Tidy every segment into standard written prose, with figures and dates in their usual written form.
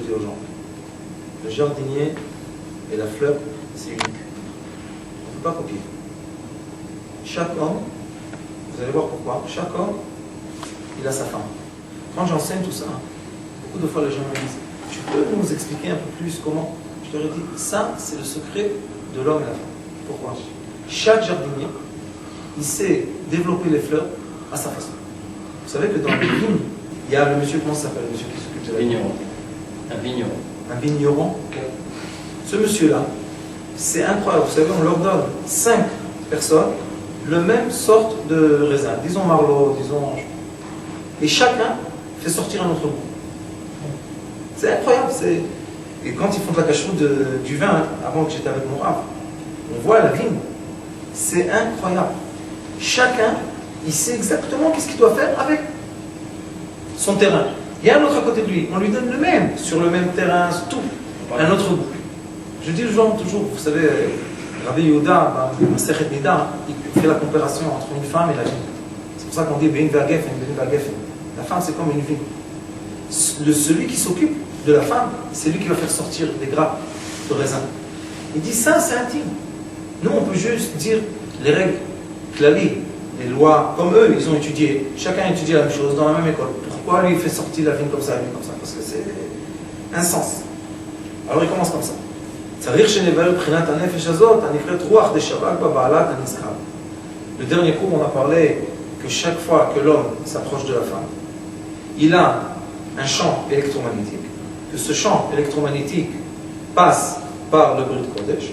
dis aux gens. Le jardinier et la fleur, c'est unique. On ne peut pas copier. Chaque homme, vous allez voir pourquoi, chaque homme, il a sa femme. Quand j'enseigne tout ça, beaucoup de fois les gens me disent, tu peux nous expliquer un peu plus comment? Je leur ai dit, ça c'est le secret de l'homme et la femme. Pourquoi? Chaque jardinier, il sait développer les fleurs à sa façon. Vous savez que dans les vignes, il y a le monsieur, comment ça s'appelle, le monsieur qui s'occupe de la vigne? Un vigneron. Un vigneron. Ce monsieur-là, c'est incroyable. Vous savez, on leur donne 5 personnes, le même sorte de raisin. Disons Marlot, disons... Et chacun fait sortir un autre goût. C'est incroyable. Et quand ils font de la cacheroute du vin, avant que j'étais avec mon rave, on voit la vigne. C'est incroyable. Chacun, il sait exactement qu'est-ce qu'il doit faire avec son terrain. Il y a un autre à côté de lui. On lui donne le même, sur le même terrain, tout. Un autre goût. Je dis aux gens toujours, vous savez, Rabbi Yehuda, Masechet Nida, il fait la comparaison entre une femme et la vigne. C'est pour ça qu'on dit Ben Vagefen, Ben Vagefen. La femme, c'est comme une vigne. Celui qui s'occupe de la femme, c'est lui qui va faire sortir des grappes de raisin. Il dit ça, c'est intime. Nous, on peut juste dire les règles, clali, les lois, comme eux, ils ont étudié. Chacun étudie la même chose dans la même école. Pourquoi lui, il fait sortir la vigne comme ça, lui comme ça? Parce que c'est un sens. Alors il commence comme ça. Le dernier cours, on a parlé que chaque fois que l'homme s'approche de la femme, il a un champ électromagnétique, que ce champ électromagnétique passe par le Brit Kodesh.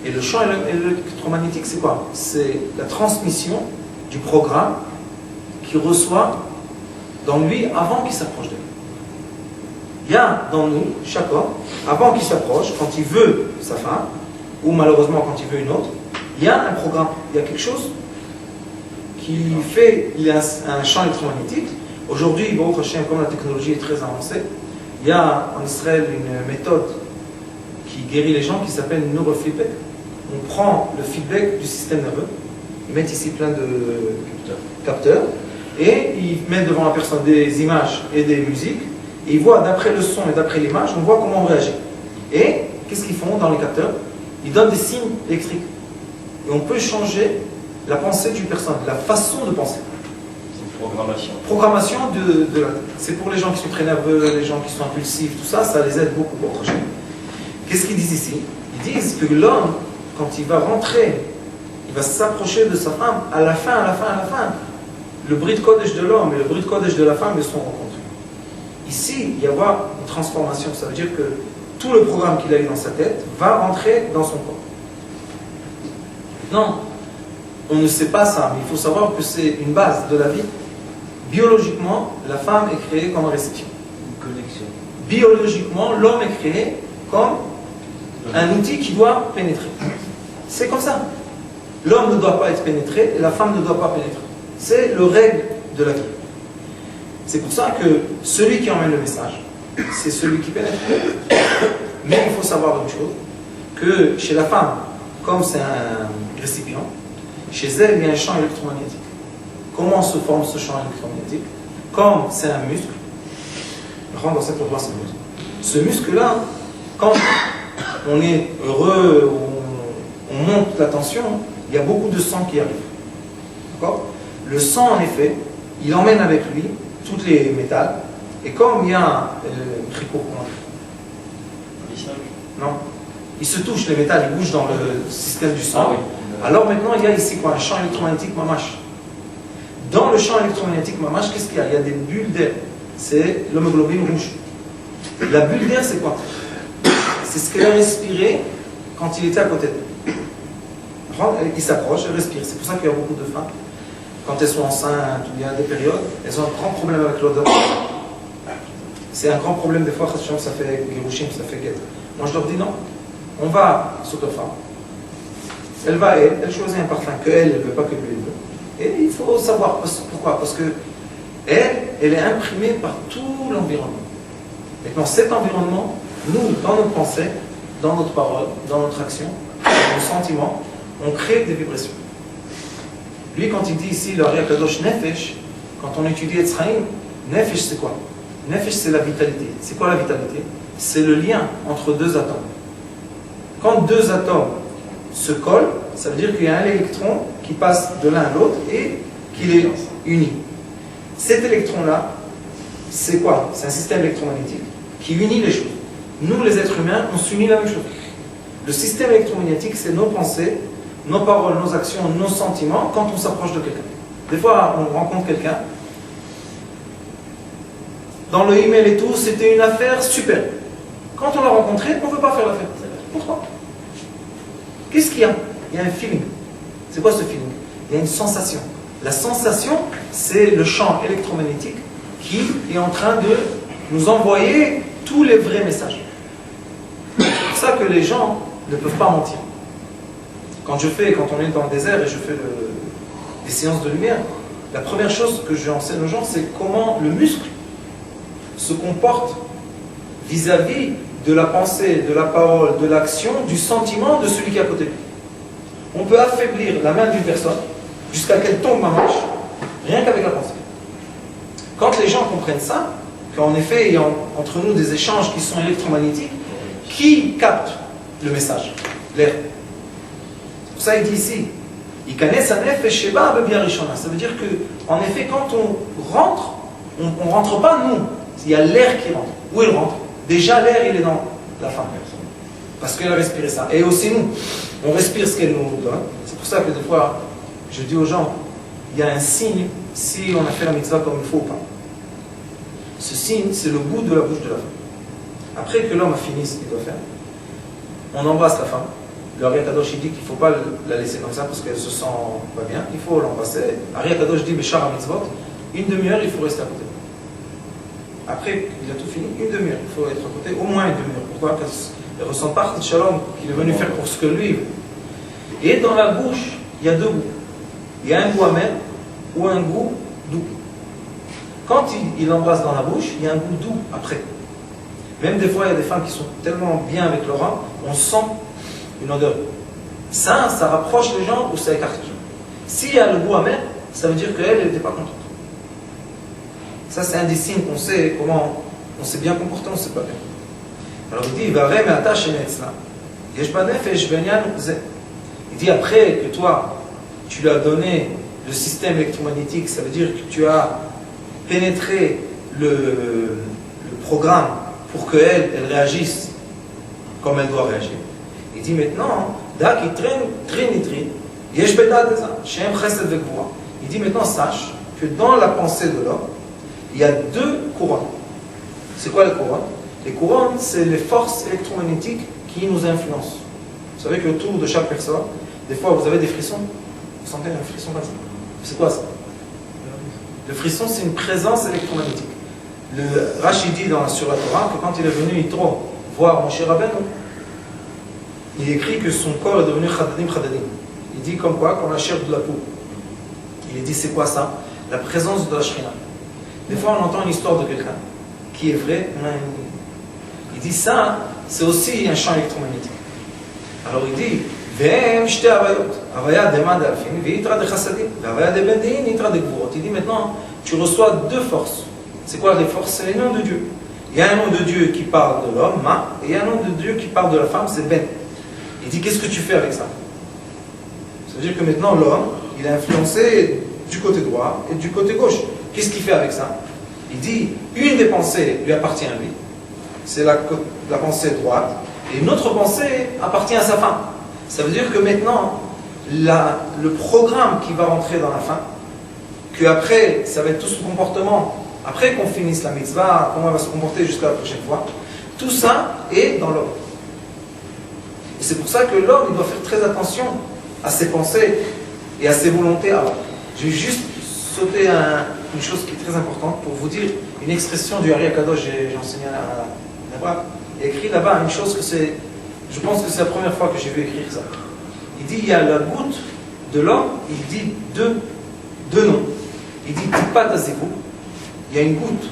Et le champ électromagnétique, c'est quoi? C'est la transmission du programme qu'il reçoit dans lui avant qu'il s'approche d'elle. Il y a dans nous, chaque homme, avant qu'il s'approche, quand il veut sa femme, ou malheureusement quand il veut une autre, il y a un programme, il y a quelque chose qui fait, il y a un champ électromagnétique. Aujourd'hui, Baruch Hashem, comme la technologie est très avancée, il y a en Israël une méthode qui guérit les gens qui s'appelle neurofeedback. On prend le feedback du système nerveux, ils mettent ici plein de capteurs, et ils mettent devant la personne des images et des musiques, et ils voient d'après le son et d'après l'image, on voit comment on réagit. Et qu'est-ce qu'ils font dans les capteurs? Ils donnent des signes électriques. Et on peut changer la pensée d'une personne, la façon de penser. C'est une programmation. Programmation c'est pour les gens qui sont très nerveux, les gens qui sont impulsifs, tout ça, ça les aide beaucoup pour autre chose. Qu'est-ce qu'ils disent ici? Ils disent que l'homme, quand il va rentrer, il va s'approcher de sa femme, à la fin, le Brit Kodesh de l'homme et le Brit Kodesh de la femme, ils sont rencontrés. Ici, il y avoir une transformation, ça veut dire que tout le programme qu'il a eu dans sa tête va rentrer dans son corps. Non, on ne sait pas ça, mais il faut savoir que c'est une base de la vie. Biologiquement, la femme est créée comme un récipient. Une connexion. Biologiquement, l'homme est créé comme un outil qui doit pénétrer. C'est comme ça. L'homme ne doit pas être pénétré et la femme ne doit pas pénétrer. C'est le règle de la vie. C'est pour ça que celui qui emmène le message, c'est celui qui pénètre. Mais il faut savoir une chose, que chez la femme, comme c'est un récipient, chez elle, il y a un champ électromagnétique. Comment se forme ce champ électromagnétique? Comme c'est un muscle, dans cette endroit, c'est un muscle. Ce muscle-là, quand on est heureux, on monte la tension, il y a beaucoup de sang qui arrive. D'accord? Le sang, en effet, il emmène avec lui tous les métals, et comme il y a un non, il se touche, les métals, ils bougent dans le système du sang. Ah, oui. Alors maintenant, il y a ici quoi? Un champ électromagnétique mamache. Dans le champ électromagnétique mamache, qu'est-ce qu'il y a? Il y a des bulles d'air. C'est l'hémoglobine rouge. La bulle d'air, c'est quoi? C'est ce qu'elle a respiré quand il était à côté d'elle. Il s'approche, elle respire. C'est pour ça qu'il y a beaucoup de femmes, quand elles sont enceintes, ou il y a des périodes, elles ont un grand problème avec l'odeur. C'est un grand problème des fois, ça fait Girushim, ça fait guette. Moi je leur dis non, on va sur ta femme. Elle va, elle choisit un parfum qu'elle ne veut pas que lui veut. Et il faut savoir pourquoi. Parce que elle est imprimée par tout l'environnement. Maintenant, cet environnement, nous, dans notre pensée, dans notre parole, dans notre action, dans nos sentiments, on crée des vibrations. Lui, quand il dit ici, le Ari Kadosh Nefesh, quand on étudie Etzraïm, Nefesh c'est quoi? Nefesh c'est la vitalité. C'est quoi la vitalité? c'est le lien entre deux atomes. Quand deux atomes se collent, ça veut dire qu'il y a un électron qui passe de l'un à l'autre et qu'il est uni. Cet électron-là, c'est quoi? C'est un système électromagnétique qui unit les choses. Nous, les êtres humains, on s'unit la même chose. Le système électromagnétique, c'est nos pensées, nos paroles, nos actions, nos sentiments quand on s'approche de quelqu'un. Des fois, on rencontre quelqu'un. Dans le email et tout, c'était une affaire super. Quand on l'a rencontré, on ne veut pas faire l'affaire. Pourquoi? Qu'est-ce qu'il y a? Il y a un feeling. C'est quoi ce feeling? Il y a une sensation. La sensation, c'est le champ électromagnétique qui est en train de nous envoyer tous les vrais messages. C'est pour ça que les gens ne peuvent pas mentir. Quand on est dans le désert et je fais des séances de lumière, la première chose que j'enseigne aux gens, c'est comment le muscle se comporte vis-à-vis de la pensée, de la parole, de l'action, du sentiment de celui qui est à côté de lui. On peut affaiblir la main d'une personne jusqu'à qu'elle tombe ma manche, rien qu'avec la pensée. Quand les gens comprennent ça, qu'en effet, il y a entre nous des échanges qui sont électromagnétiques, qui capte le message? L'air. C'est pour ça qu'il dit ici, ça veut dire que, en effet, quand on rentre, on ne rentre pas nous. Il y a l'air qui rentre. Où il rentre? Déjà, l'air, il est dans la femme. Parce qu'elle a respiré ça. Et aussi nous, on respire ce qu'elle nous donne. C'est pour ça que des fois, je dis aux gens, il y a un signe si on a fait la mitzvah comme il faut ou pas. Ce signe, c'est le goût de la bouche de la femme. Après que l'homme a fini ce qu'il doit faire, on embrasse la femme. Le Ari Kadosh il dit qu'il ne faut pas la laisser comme ça parce qu'elle se sent pas bien. Il faut l'embrasser. Ari Kadosh dit, Béchar mitzvot, une demi-heure, il faut rester à côté. Après, il a tout fini, une demi-heure. Il faut être à côté, au moins une demi-heure. Pourquoi? Parce qu'elle ne ressent pas le shalom qu'il est venu faire pour ce que lui veut. Et dans la bouche, il y a deux goûts. Il y a un goût amer ou un goût doux. Quand il embrasse dans la bouche, il y a un goût doux après. Même des fois, il y a des femmes qui sont tellement bien avec leur âme, on sent une odeur. Ça rapproche les gens ou ça écarte les gens. S'il y a le goût amer, ça veut dire qu'elle n'était pas contente. Ça, c'est un des signes qu'on sait comment on s'est bien comporté, on ne s'est pas bien. Alors il dit, il dit après que toi, tu lui as donné le système électromagnétique, ça veut dire que tu as pénétré le programme pour qu'elle réagisse comme elle doit réagir. Il dit maintenant, il dit maintenant, sache que dans la pensée de l'homme, il y a deux couronnes. C'est quoi les couronnes? Les couronnes, c'est les forces électromagnétiques qui nous influencent. Vous savez qu'autour de chaque personne, des fois vous avez des frissons. Vous sentez un frisson comme ça? C'est quoi ça? Le frisson, c'est une présence électromagnétique. Le Rashi dit sur la Torah que quand il est venu Yitro voir Moshe Rabbeinu, il écrit que son corps est devenu chadadim chadadim. Il dit comme quoi? Comme la chair de la peau. Il dit c'est quoi ça? La présence de la Shrina. Des fois on entend une histoire de quelqu'un qui est vrai, il dit ça, c'est aussi un champ électromagnétique. Alors il dit il dit maintenant tu reçois deux forces. C'est quoi les forces? C'est les noms de Dieu. Il y a un nom de Dieu qui parle de l'homme, Ma, et il y a un nom de Dieu qui parle de la femme, c'est Ben. Il dit qu'est-ce que tu fais avec ça? Ça veut dire que maintenant l'homme, il est influencé du côté droit et du côté gauche. Qu'est-ce qu'il fait avec ça? Il dit une des pensées lui appartient à lui, c'est la pensée droite, et une autre pensée appartient à sa femme. Ça veut dire que maintenant, le programme qui va rentrer dans la femme, qu'après, ça va être tout son comportement, après qu'on finisse la mitzvah, comment elle va se comporter jusqu'à la prochaine fois, tout ça est dans l'homme. Et c'est pour ça que l'homme, il doit faire très attention à ses pensées et à ses volontés avant. J'ai juste sauté une chose qui est très importante pour vous dire une expression du Ari Kadosh, j'ai enseigné là-bas. Il y a écrit là-bas une chose que c'est, je pense que c'est la première fois que j'ai vu écrire ça. Il dit il y a la goutte de l'homme, il dit deux noms. Il dit Tipat Azébou, il y a une goutte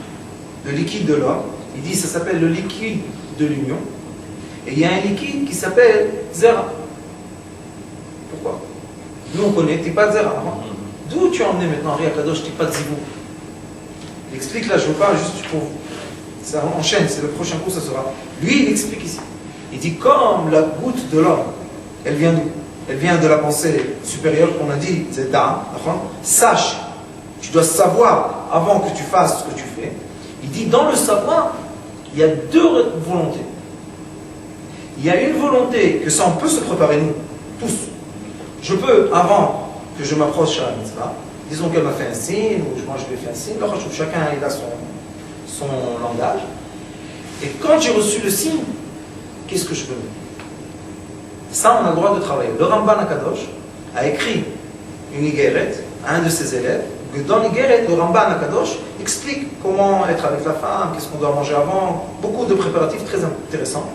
de liquide de l'homme, il dit ça s'appelle le liquide de l'union, et il y a un liquide qui s'appelle Zera. Pourquoi? Nous on connaît Tipat Zera. D'où tu as emmené maintenant Ari Kadosh Tipat Zébou? Il explique là, je veux pas juste pour Ça enchaîne, c'est le prochain cours, ça sera. Lui, il explique ici. Il dit comme la goutte de l'homme, elle vient d'où? Elle vient de la pensée supérieure qu'on a dit, c'est da. Sache, tu dois savoir avant que tu fasses ce que tu fais. Il dit dans le savoir, il y a deux volontés. Il y a une volonté que ça on peut se préparer nous, tous. Je peux, avant que je m'approche à la mitzvah, disons qu'elle m'a fait un signe, ou moi je lui ai fait un signe, alors chacun il a son langage. Et quand j'ai reçu le signe, qu'est-ce que je peux mettre? Ça, on a le droit de travailler. Le Ramban Akadosh a écrit une Igeret à un de ses élèves, que dans l'Igeret, le Ramban Akadosh explique comment être avec la femme, qu'est-ce qu'on doit manger avant, beaucoup de préparatifs très intéressants.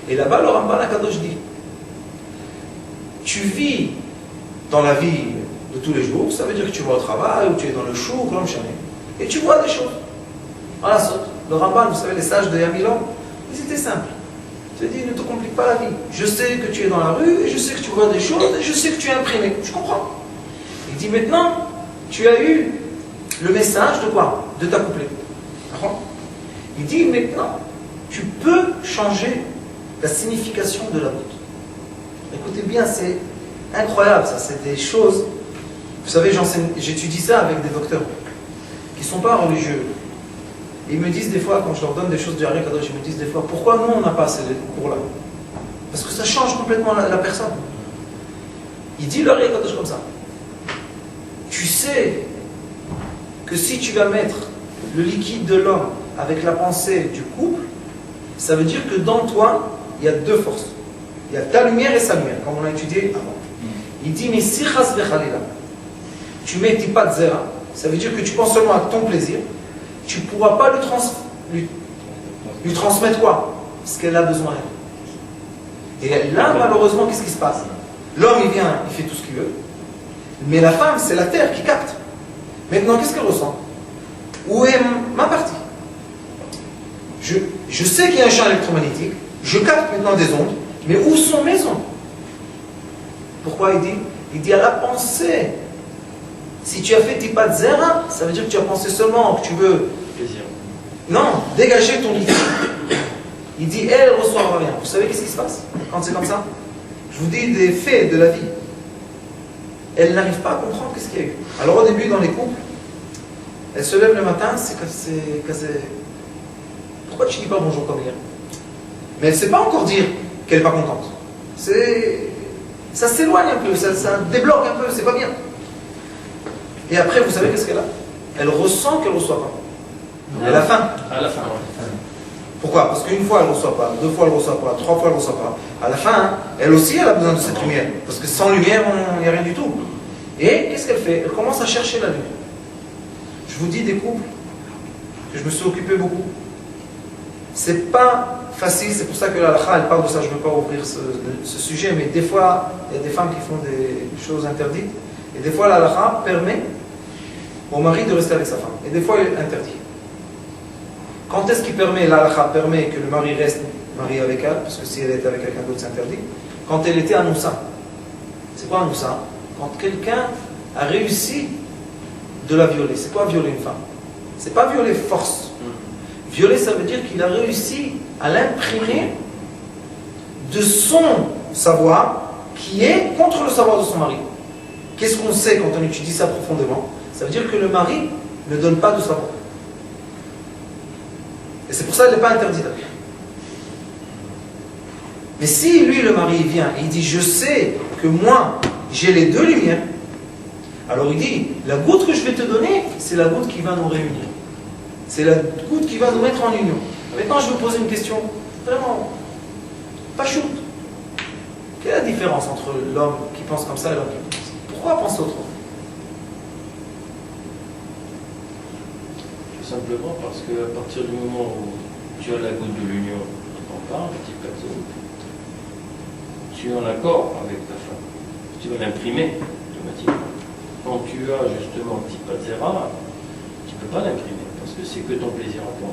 Et là-bas, le Ramban Akadosh dit, tu vis dans la vie de tous les jours, ça veut dire que tu vas au travail, ou tu es dans le chou, comme jamais, et tu vois des choses. Voilà, le Ramban, vous savez, les sages de Yamilon, ils étaient simples. Il te dit, ne te complique pas la vie. Je sais que tu es dans la rue, et je sais que tu vois des choses, et je sais que tu es imprimé. Je comprends. Il dit, maintenant, tu as eu le message de quoi? De t'accoupler. Il dit, maintenant, tu peux changer la signification de la route. Écoutez bien, c'est incroyable ça, c'est des choses. Vous savez, j'étudie ça avec des docteurs qui ne sont pas religieux. Ils me disent des fois, quand je leur donne des choses du Hari Kadosh, ils me disent des fois, pourquoi nous on n'a pas ces cours-là? Parce que ça change complètement la personne. Il dit le Hari Kadosh comme ça. Tu sais que si tu vas mettre le liquide de l'homme avec la pensée du couple, ça veut dire que dans toi, il y a deux forces. Il y a ta lumière et sa lumière, comme on a étudié avant. Il dit, mais si chas vechalila, tu mets tipat zera, ça veut dire que tu penses seulement à ton plaisir, tu ne pourras pas lui transmettre quoi? Ce qu'elle a besoin. Et là, malheureusement, qu'est-ce qui se passe? L'homme, il vient, il fait tout ce qu'il veut, mais la femme, c'est la terre qui capte. Maintenant, qu'est-ce qu'elle ressent? Où est ma partie? Je sais qu'il y a un champ électromagnétique, je capte maintenant des ondes, mais où sont mes ondes? Pourquoi il dit? Il dit à la pensée. Si tu as fait tipat zera, ça veut dire que tu as pensé seulement que tu veux. Plaisir. Non, dégager ton liquide. Il dit, elle ne reçoit rien. Vous savez qu'est-ce qui se passe quand c'est comme ça? Je vous dis des faits de la vie. Elle n'arrive pas à comprendre qu'est-ce qu'il y a eu. Alors au début, dans les couples, elle se lève le matin, c'est pourquoi tu ne dis pas bonjour comme hier? Mais elle ne sait pas encore dire qu'elle n'est pas contente. Ça s'éloigne un peu, ça débloque un peu, c'est pas bien. Et après, vous savez qu'est-ce qu'elle a? Elle ressent qu'elle ne reçoit pas. Elle a faim. À la fin, ouais. Pourquoi? Parce qu'une fois elle ne reçoit pas, deux fois elle ne reçoit pas, trois fois elle ne reçoit pas. À la fin, elle aussi elle a besoin de cette lumière. Parce que sans lumière, il n'y a rien du tout. Et qu'est-ce qu'elle fait? Elle commence à chercher la lumière. Je vous dis des couples que je me suis occupé beaucoup. C'est pas facile, c'est pour ça que la halakha, elle parle de ça, je ne veux pas ouvrir ce sujet, mais des fois, il y a des femmes qui font des choses interdites, et des fois la halakha permet au mari de rester avec sa femme, et des fois il interdit. Quand est-ce qu'il permet? La halakha permet que le mari reste marié avec elle, parce que si elle était avec quelqu'un d'autre, c'est interdit. Quand elle était à Noussa. C'est quoi un Noussa? Quand quelqu'un a réussi de la violer. C'est quoi violer une femme? C'est pas violer force. Violer, ça veut dire qu'il a réussi à l'imprimer de son savoir qui est contre le savoir de son mari. Qu'est-ce qu'on sait quand on étudie ça profondément? Ça veut dire que le mari ne donne pas de savoir. Et c'est pour ça qu'il n'est pas interdit d'être. Mais si lui, le mari, vient et il dit, je sais que moi, j'ai les deux lumières, alors il dit, la goutte que je vais te donner, c'est la goutte qui va nous réunir. C'est la goutte qui va nous mettre en union. Maintenant, je vais vous poser une question, vraiment, pas shoot. Quelle est la différence entre l'homme qui pense comme ça et l'homme qui pense? Pourquoi penser autrement? Tout simplement parce qu'à partir du moment où tu as la goutte de l'union dont on parle, petit plateau, tu es en accord avec ta femme. Tu vas l'imprimer automatiquement. Quand tu as justement un petit Patzera, tu ne peux pas l'imprimer parce que c'est que ton plaisir à toi.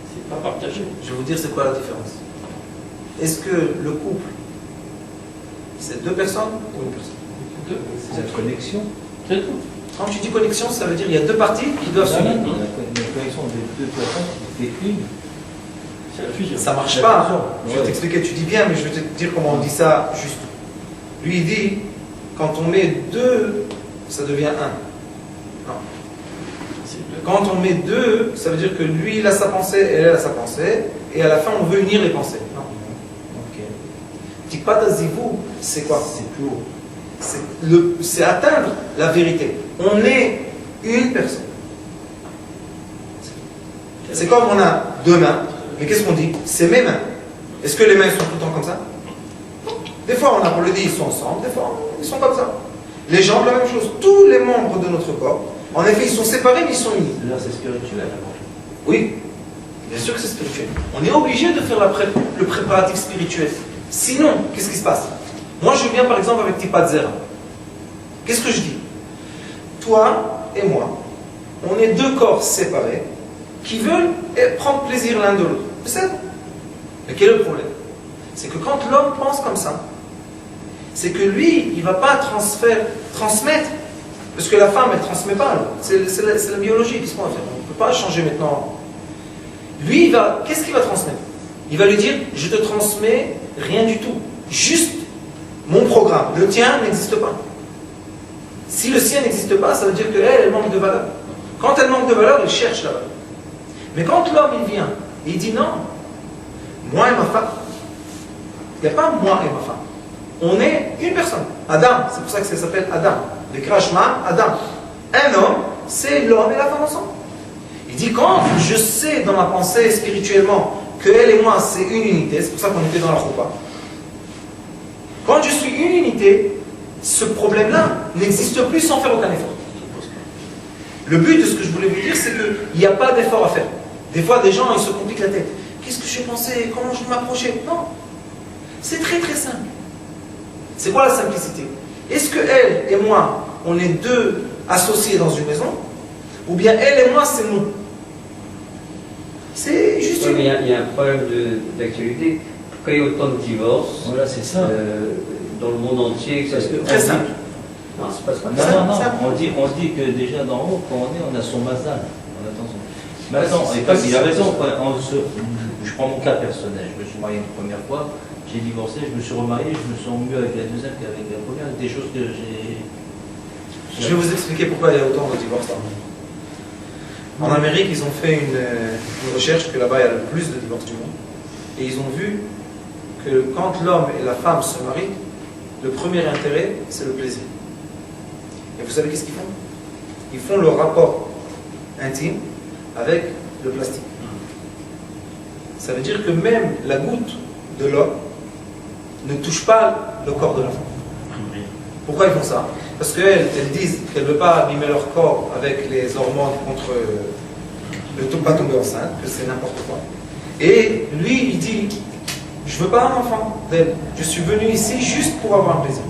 C'est pas partagé. Je vais vous dire c'est quoi la différence. Est-ce que le couple, c'est deux personnes ou une personne? Deux. C'est la connexion. C'est tout. Quand tu dis connexion, ça veut dire qu'il y a deux parties qui doivent s'unir. La connexion des deux personnes qui fait une. C'est la fusion. Ça marche La pas. fusion. Je vais t'expliquer, tu dis bien, mais je vais te dire comment on dit ça juste. Lui, il dit, quand on met deux, ça devient un. Non. C'est le- Quand on met deux, ça veut dire que lui, il a sa pensée, elle a sa pensée, et à la fin, on veut unir les pensées. Non. Ok. Tikpat Azivou, c'est quoi? C'est plus haut. C'est atteindre la vérité. On est une personne. C'est comme on a deux mains, mais qu'est-ce qu'on dit? C'est mes mains. Est-ce que les mains sont tout le temps comme ça? Des fois, on a pour le dire, ils sont ensemble, des fois, ils sont comme ça. Les jambes, la même chose. Tous les membres de notre corps, en effet, ils sont séparés, mais ils sont unis. C'est-à-dire c'est spirituel alors. Oui, bien sûr que c'est spirituel. On est obligé de faire le préparatif spirituel. Sinon, qu'est-ce qui se passe? Moi, je viens par exemple avec Tipat Zera. Qu'est-ce que je dis? Toi et moi, on est deux corps séparés qui veulent prendre plaisir l'un de l'autre. C'est ça. Mais quel est le problème? C'est que quand l'homme pense comme ça, c'est que lui, il ne va pas transmettre, parce que la femme, elle ne transmet pas. C'est la biologie, qu'est-ce qu'on va faire? On ne peut pas changer maintenant. Lui, qu'est-ce qu'il va transmettre? Il va lui dire, je te transmets rien du tout. Juste mon programme. Le tien n'existe pas. Si le sien n'existe pas, ça veut dire qu'elle, elle manque de valeur. Quand elle manque de valeur, elle cherche la valeur. Mais quand l'homme, il vient, et il dit non, moi et ma femme, il n'y a pas moi et ma femme. On est une personne. Adam, c'est pour ça que ça s'appelle Adam. Le Krashma, Adam. Un homme, c'est l'homme et la femme ensemble. Il dit, quand je sais dans ma pensée spirituellement que elle et moi, c'est une unité, c'est pour ça qu'on était dans la Choupa. Quand je suis une unité, ce problème-là n'existe plus sans faire aucun effort. Le but de ce que je voulais vous dire, c'est qu'il n'y a pas d'effort à faire. Des fois, des gens, ils se compliquent la tête. Qu'est-ce que j'ai pensé? Comment je vais m'approcher? Non. C'est très très simple. C'est quoi la simplicité? Est-ce que elle et moi, on est deux associés dans une maison? Ou bien elle et moi, c'est nous? C'est juste Oui, mais il y a un problème d'actualité. Pourquoi il y a autant de divorces Voilà, c'est ça. dans le monde entier? Parce que très simple. Non, c'est pas ça. Non, on dit que déjà d'en haut, quand on a son mazal. On attend son... Mais attends, il a raison. Je prends mon cas personnel. Je me suis marié une première fois, j'ai divorcé, je me suis remarié, je me sens mieux avec la deuxième qu'avec la première. Des choses que j'ai. Je vais vous expliquer pourquoi il y a autant de divorces là. En Amérique, ils ont fait une recherche que là-bas il y a le plus de divorces du monde. Et ils ont vu que quand l'homme et la femme se marient, le premier intérêt, c'est le plaisir. Et vous savez qu'est-ce qu'ils font? Ils font le rapport intime avec le plastique. Ça veut dire que même la goutte de l'homme ne touche pas le corps de la femme. Pourquoi ils font ça? Parce qu'elles disent qu'elles ne veulent pas abîmer leur corps avec les hormones contre ne pas tomber enceinte, que c'est n'importe quoi. Et lui, il dit, je ne veux pas un enfant d'elle. Je suis venu ici juste pour avoir un plaisir.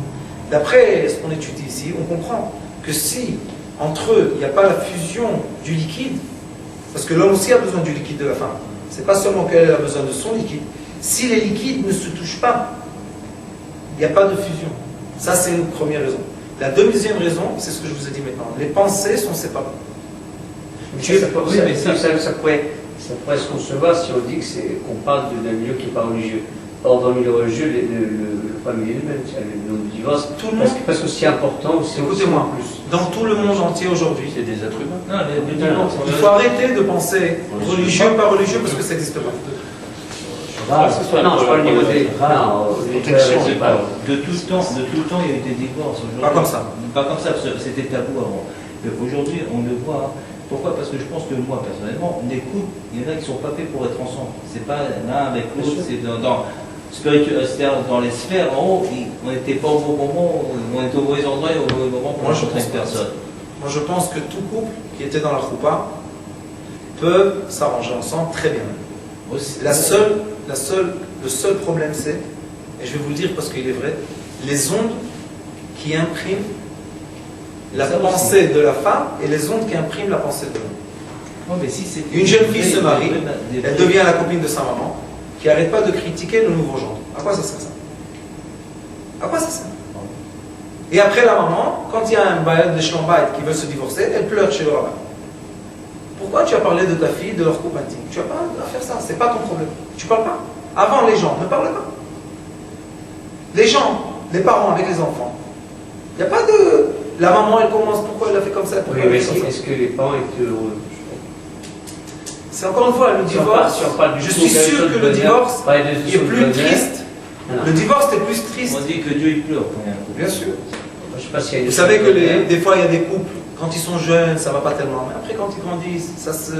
D'après ce qu'on étudie ici, on comprend que si entre eux, il n'y a pas la fusion du liquide, parce que l'homme aussi a besoin du liquide de la femme. C'est pas seulement qu'elle a besoin de son liquide. Si les liquides ne se touchent pas, il n'y a pas de fusion. Ça, c'est une première raison. La deuxième raison, c'est ce que je vous ai dit maintenant. Les pensées sont séparées. Ça pourrait se concevoir si on dit qu'on parle d'un milieu qui n'est pas religieux. Or, dans le milieu religieux, le problème est le même, c'est le divorce. Tout le monde. Parce que c'est important, c'est Écoutez-moi, dans tout le monde entier aujourd'hui, C'est des êtres humains. Non, le divorce. il faut arrêter de penser religieux, pas religieux, parce que ça n'existe pas. Non, je parle au niveau des. De tout le temps, il y a eu des divorces. Pas comme ça. Pas comme ça, parce que c'était tabou avant. Aujourd'hui, on le voit. Pourquoi? Parce que je pense que moi, personnellement, les couples, il y en a qui ne sont pas faits pour être ensemble. C'est pas l'un avec l'autre, c'est c'est-à-dire dans les sphères, en haut, on n'était pas au bon moment, on était au mauvais endroit et au mauvais moment pour rencontrer une personne. Moi, je pense que tout couple qui était dans la choupa peut s'arranger ensemble très bien. Le seul problème, c'est, et je vais vous le dire parce qu'il est vrai, les ondes qui impriment la pensée de la femme et les ondes qui impriment la pensée de l'homme. Une jeune fille se marie, elle devient la copine de sa maman, qui n'arrête pas de critiquer le nouveau genre. À quoi ça sert ça? À quoi ça sert? Et après la maman, quand il y a un bail de Shlambait qui veut se divorcer, elle pleure chez le rabbin. Pourquoi tu as parlé de ta fille, de leur couple intime? Tu n'as pas à faire ça, c'est pas ton problème. Tu parles pas. Avant, les gens ne parlent pas. Les gens, les parents avec les enfants. Il n'y a pas de... La maman, elle commence, pourquoi elle a fait comme ça? Oui, mais est-ce que les parents étaient heureux? C'est encore une fois, le divorce, je suis sûr que le divorce est plus triste. Le divorce est plus triste. On dit que Dieu il pleure quand il y a un couple. Bien sûr. Je sais pas s'il y a Vous savez que des fois, il y a des couples, quand ils sont jeunes, ça ne va pas tellement. Mais après, quand ils grandissent, ça se...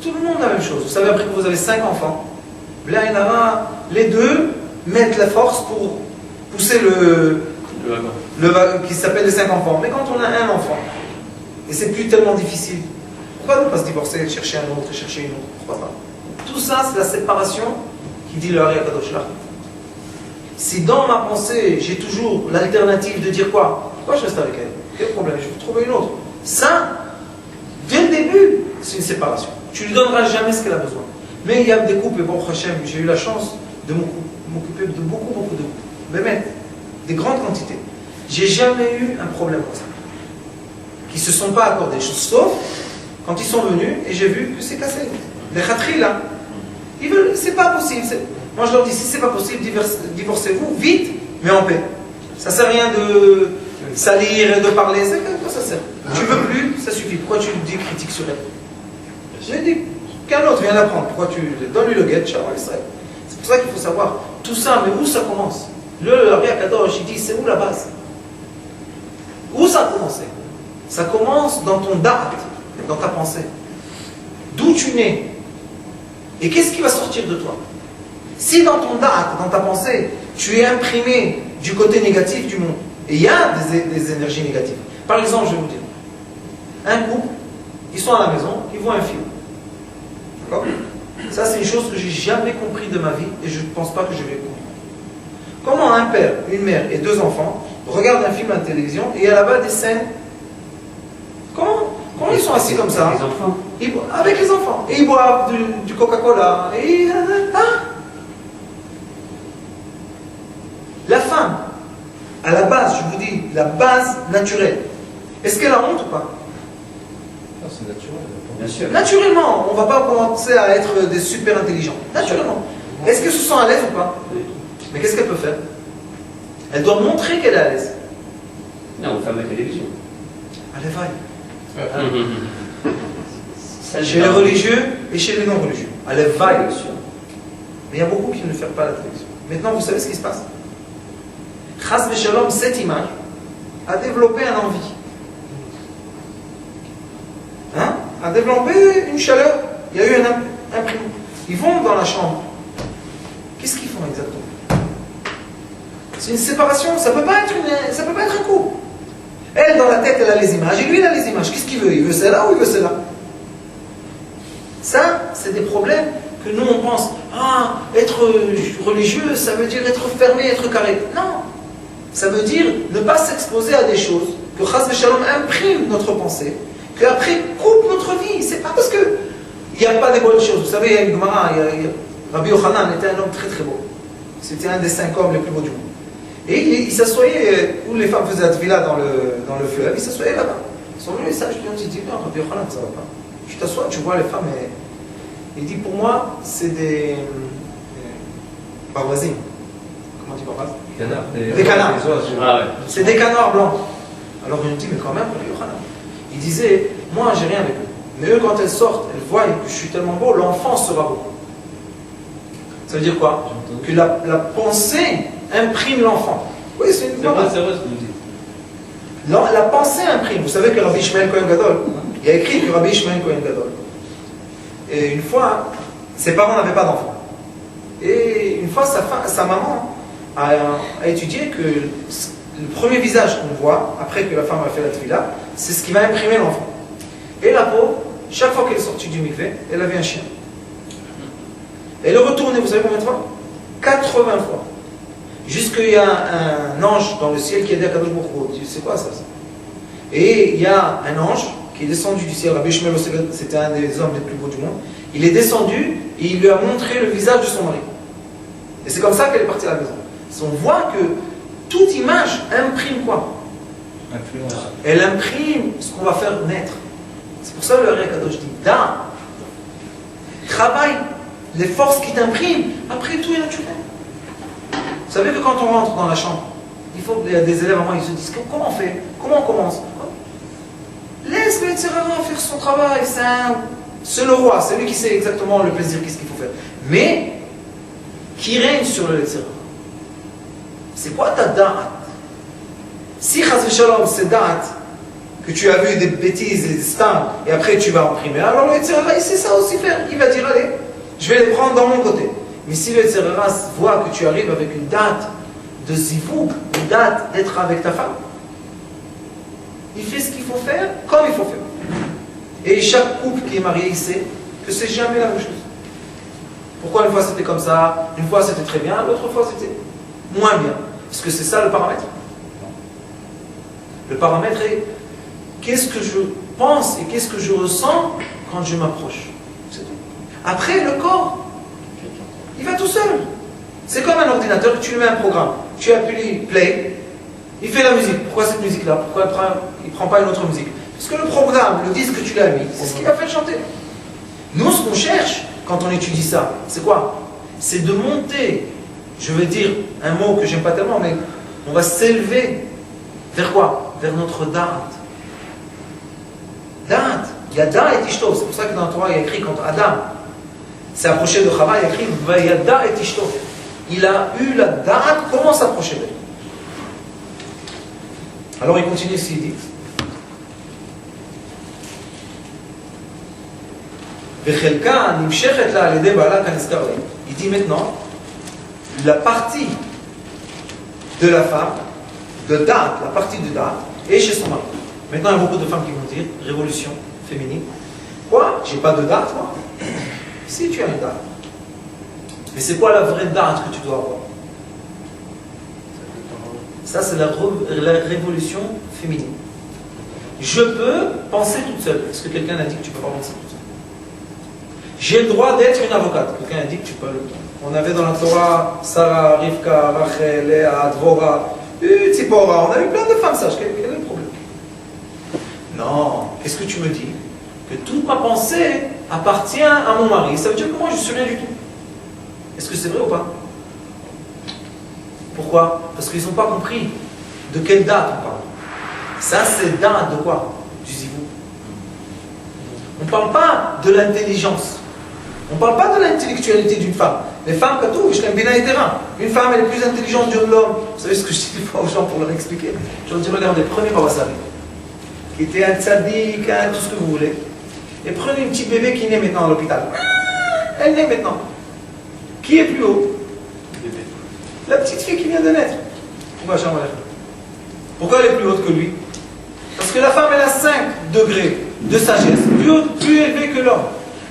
Tout le monde a la même chose. Vous savez, après que vous avez 5 enfants, là, il y en a les deux mettent la force pour pousser le qui s'appelle les 5 enfants. Mais quand on a un enfant, et c'est plus tellement difficile, pourquoi ne pas se divorcer, chercher un autre, chercher une autre? Pourquoi pas? Tout ça, c'est la séparation qui dit le Hari Akadosh là. Si dans ma pensée, j'ai toujours l'alternative de dire quoi? Pourquoi je reste avec elle? Quel problème? Je vais trouver une autre. Ça, dès le début, c'est une séparation. Tu lui donneras jamais ce qu'elle a besoin. Mais il y a des couples, et bon, Hachem, j'ai eu la chance de m'occuper de beaucoup de couples. Mais même, des grandes quantités. J'ai jamais eu un problème comme ça. Qui ne se sont pas accordés. Sauf quand ils sont venus et j'ai vu que c'est cassé. Les khatri là, ils veulent, c'est pas possible. Moi je leur dis, si c'est pas possible, divorcez-vous vite, mais en paix. Ça sert à rien de salir et de parler. C'est quoi ça sert? Tu veux plus, ça suffit. Pourquoi tu dis critique sur elle? J'ai dit, qu'un autre vient l'apprendre. Pourquoi tu donnes-lui le guet, Shalom Israël. C'est pour ça qu'il faut savoir tout ça, mais où ça commence? Le Hari Akadosh, il dit, c'est où la base? Où ça a commencé? Ça commence dans ton da'at, dans ta pensée. D'où tu nais? Et qu'est-ce qui va sortir de toi? Si dans ton da'at, dans ta pensée, tu es imprimé du côté négatif du monde, et il y a des énergies négatives. Par exemple, je vais vous dire, un couple, ils sont à la maison, ils voient un film. D'accord? Ça, c'est une chose que j'ai jamais compris de ma vie, et je ne pense pas que je vais comprendre. Comment un père, une mère et 2 enfants regardent un film à la télévision, et il y a là-bas des scènes. Comment ils sont assis comme ça? Les enfants. Avec les enfants. Et ils boivent du Coca-Cola. Et... La femme, à la base, je vous dis, la base naturelle, est-ce qu'elle a honte ou pas? Ah, c'est naturel. Bien sûr. Naturellement, on ne va pas commencer à être des super intelligents. Naturellement. Est-ce qu'elle se sent à l'aise ou pas? Mais qu'est-ce qu'elle peut faire? Elle doit montrer qu'elle est à l'aise. Non, on ferme la télévision. Allez, va. Ça, Chez les religieux et chez les non-religieux. Allez, va. Bien sûr. Mais il y a beaucoup qui ne ferment pas la télévision. Maintenant, vous savez ce qui se passe? Chas v'shalom, cette image a développé un envie. Hein? A développé une chaleur. Il y a eu un imprimé. Ils vont dans la chambre. Qu'est-ce qu'ils font exactement? C'est une séparation. Ça ne peut pas être un couple. Elle, dans la tête, elle a les images. Et lui, il a les images. Qu'est-ce qu'il veut? Il veut celle-là ou il veut celle-là? Ça, c'est des problèmes que nous, on pense. Ah, être religieux, ça veut dire être fermé, être carré. Non. Ça veut dire ne pas s'exposer à des choses que Chas v'Shalom imprime notre pensée, qu'après coupe notre vie. C'est pas parce que il n'y a pas des bonnes choses. Vous savez, il y a une Gemara, Rabbi Yochanan était un homme très très beau. C'était un des 5 hommes les plus beaux du monde. Et il s'assoyait, où les femmes faisaient la tvila dans le fleuve, il s'assoyait là-bas. Ils sont venus les sages, ils dit, non, Rabbi Yochanan, ça va pas. Tu t'assois, tu vois les femmes, et il dit, pour moi, c'est des bavoisines. Comment on dit bavoisines? Des canards. Ah ouais. C'est des canards blancs. Alors il me dit, mais quand même, Rabbi Yochanan. Il disait, moi, j'ai rien avec eux. Mais eux, quand elles sortent, elles voient que je suis tellement beau, l'enfant sera beau. Ça veut dire quoi? Que la pensée imprime l'enfant. Oui, c'est une C'est vrai ce que vous dites. La pensée imprime. Vous savez que Rabbi Shmuel Kohen Gadol, il a écrit que Rabbi Shmuel Kohen Gadol. Et une fois, ses parents n'avaient pas d'enfant. Et une fois, sa maman a étudié que le premier visage qu'on voit, après que la femme a fait la tvila, c'est ce qui va imprimer l'enfant. Et la pauvre, chaque fois qu'elle est sortie du mikvé, elle avait un chien. Elle est retournée, vous savez combien de fois? 80 fois. Jusqu'il y a un ange dans le ciel qui a dit à Kadosh Baruch Hu, c'est quoi ça? Et il y a un ange qui est descendu du ciel, Rabbi Shmuel, c'était un des hommes les plus beaux du monde. Il est descendu et il lui a montré le visage de son mari. Et c'est comme ça qu'elle est partie à la maison. On voit que toute image imprime quoi? Influence. Elle imprime ce qu'on va faire naître. C'est pour ça que le Kadosh dit da. Travaille les forces qui t'impriment. Après tout est naturel. Vous savez que quand on rentre dans la chambre, il faut que des élèves à moi ils se disent comment on fait? Comment on commence? Laisse le Yetzirara faire son travail. C'est le roi, c'est lui qui sait exactement le plaisir, qu'est-ce qu'il faut faire. Mais qui règne sur le Yetzirara? C'est quoi ta da'at? Si Chas v'Shalom c'est da'at, que tu as vu des bêtises et des stars, et après tu vas imprimer, alors le Yetzirara il sait ça aussi faire. Il va dire allez, je vais les prendre dans mon côté. Mais si le Yetzirara voit que tu arrives avec une date de zivouk, une date d'être avec ta femme, il fait ce qu'il faut faire comme il faut faire. Et chaque couple qui est marié, il sait que c'est jamais la même chose. Pourquoi une fois c'était comme ça, une fois c'était très bien, l'autre fois c'était moins bien? Est-ce que c'est ça le paramètre? Le paramètre est qu'est-ce que je pense et qu'est-ce que je ressens quand je m'approche. C'est tout. Après, le corps, il va tout seul. C'est comme un ordinateur, tu lui mets un programme. Tu appuies play, il fait la musique. Pourquoi cette musique-là? Pourquoi il ne prend pas une autre musique? Parce que le programme, le disque que tu l'as mis, c'est ce qui va faire chanter. Nous, ce qu'on cherche quand on étudie ça, c'est quoi? C'est de monter, je vais dire un mot que j'aime pas tellement, mais on va s'élever vers quoi? Vers notre da'at. Da'at. Il y a da et ishto. C'est pour ça que dans le Torah, il y a écrit quand Adam s'est approché de Chava, il y a écrit Vayada et ishto. Il a eu la da'at, comment s'approcher d'elle. Alors il continue ici, il dit il dit maintenant la partie de la femme de date, la partie de date est chez son mari. Maintenant il y a beaucoup de femmes qui vont dire révolution féminine. Quoi? J'ai pas de date moi? Si tu as une date. Mais c'est quoi la vraie date que tu dois avoir? Ça c'est la révolution féminine. Je peux penser toute seule. Est-ce que quelqu'un a dit que tu peux pas penser toute seule? J'ai le droit d'être une avocate. Quelqu'un a dit que tu peux. On avait dans la Torah Sarah, Rivka, Rachel, Léa, Dvorah, Tzipora. On a eu plein de femmes sages. Quel est le problème? Non. Qu'est-ce que tu me dis? Que toute ma pensée appartient à mon mari. Ça veut dire que moi je suis rien du tout. Est-ce que c'est vrai ou pas? Pourquoi? Parce qu'ils n'ont pas compris de quelle date on parle. Ça c'est date de quoi? Du zivou. On ne parle pas de l'intelligence. On ne parle pas de l'intellectualité d'une femme. Les femmes, je l'aime bien et terrain. Une femme, elle est plus intelligente que l'homme. Vous savez ce que je dis des fois aux gens pour leur expliquer? Je leur dis, regardez, prenez Baba Sali, qui était un tzaddik, tout ce que vous voulez. Et prenez une petite bébé qui naît maintenant à l'hôpital. Elle naît maintenant. Qui est plus haut? La petite fille qui vient de naître. Pourquoi elle est plus haute que lui? Parce que la femme, elle a 5 degrés de sagesse, plus élevé que l'homme.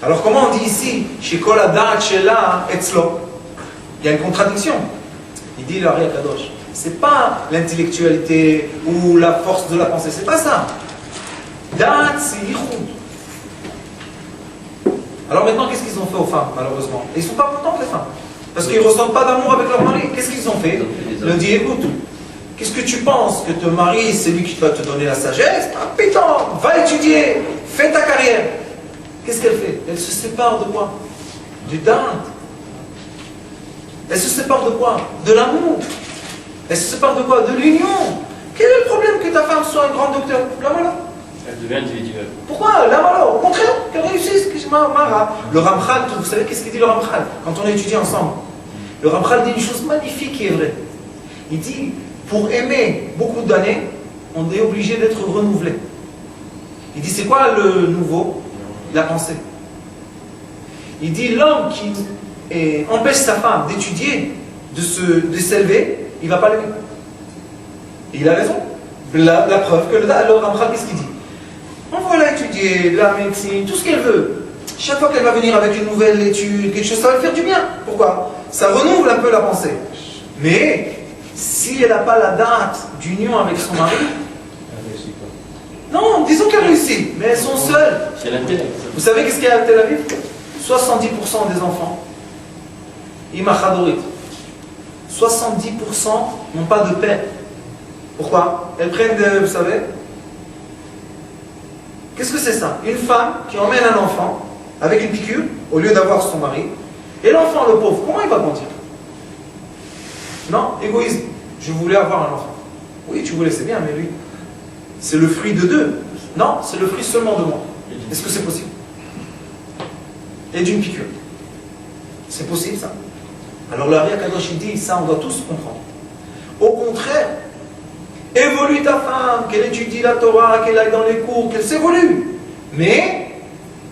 Alors comment on dit ici, chez Koladat, chez la, Etzlo? Il y a une contradiction. Il dit l'Ari Kadosh, c'est pas l'intellectualité ou la force de la pensée, c'est pas ça. Dat, c'est yichud. Alors maintenant, qu'est-ce qu'ils ont fait aux femmes, malheureusement? Et ils ne sont pas contents, les femmes. Parce qu'ils ne ressentent pas d'amour avec leur mari. Qu'est-ce qu'ils ont fait? Ils leur dit, écoute, qu'est-ce que tu penses? Que ton mari, c'est lui qui va te donner la sagesse? Ah putain, va étudier, fais ta carrière. Qu'est-ce qu'elle fait? Elle se sépare de quoi? Du dinde. Elle se sépare de quoi? De l'amour. Elle se sépare de quoi? De l'union. Quel est le problème que ta femme soit un grand docteur? Là voilà. Elle devient individuelle. Pourquoi? Là voilà, au contraire, qu'elle réussisse. Le Ramchal, vous savez qu'est-ce qu'il dit le Ramchal? Quand on a étudié ensemble, le Ramchal dit une chose magnifique qui est vraie. Il dit, pour aimer beaucoup d'années, on est obligé d'être renouvelé. Il dit, c'est quoi le nouveau? La pensée. Il dit, l'homme qui empêche sa femme d'étudier, de s'élever, il ne va pas l'aimer. Et il a raison. La preuve que le Ramchal, qu'est-ce qu'il dit? On va la étudier, la médecine, tout ce qu'elle veut. Chaque fois qu'elle va venir avec une nouvelle étude, quelque chose, ça va lui faire du bien. Pourquoi? Ça renouvelle un peu la pensée. Mais, si elle n'a pas la date d'union avec son mari, non, disons qu'elle réussit, mais elles sont seules. C'est l'intellect. Vous savez qu'est-ce qu'il y a à Tel Aviv? 70% des enfants, Ima Chadorit. 70% n'ont pas de paix. Pourquoi? Elles prennent, vous savez, qu'est-ce que c'est ça? Une femme qui emmène un enfant avec une piqûre au lieu d'avoir son mari. Et l'enfant, le pauvre, comment il va grandir? Non, égoïsme. Je voulais avoir un enfant. Oui, tu voulais, c'est bien, mais lui, c'est le fruit de deux. Non, c'est le fruit seulement de moi. Est-ce que c'est possible? Et d'une piqûre. C'est possible, ça? Alors la Ria Kadosh, il dit, ça, on doit tous comprendre. Au contraire, évolue ta femme, qu'elle étudie la Torah, qu'elle aille dans les cours, qu'elle s'évolue. Mais,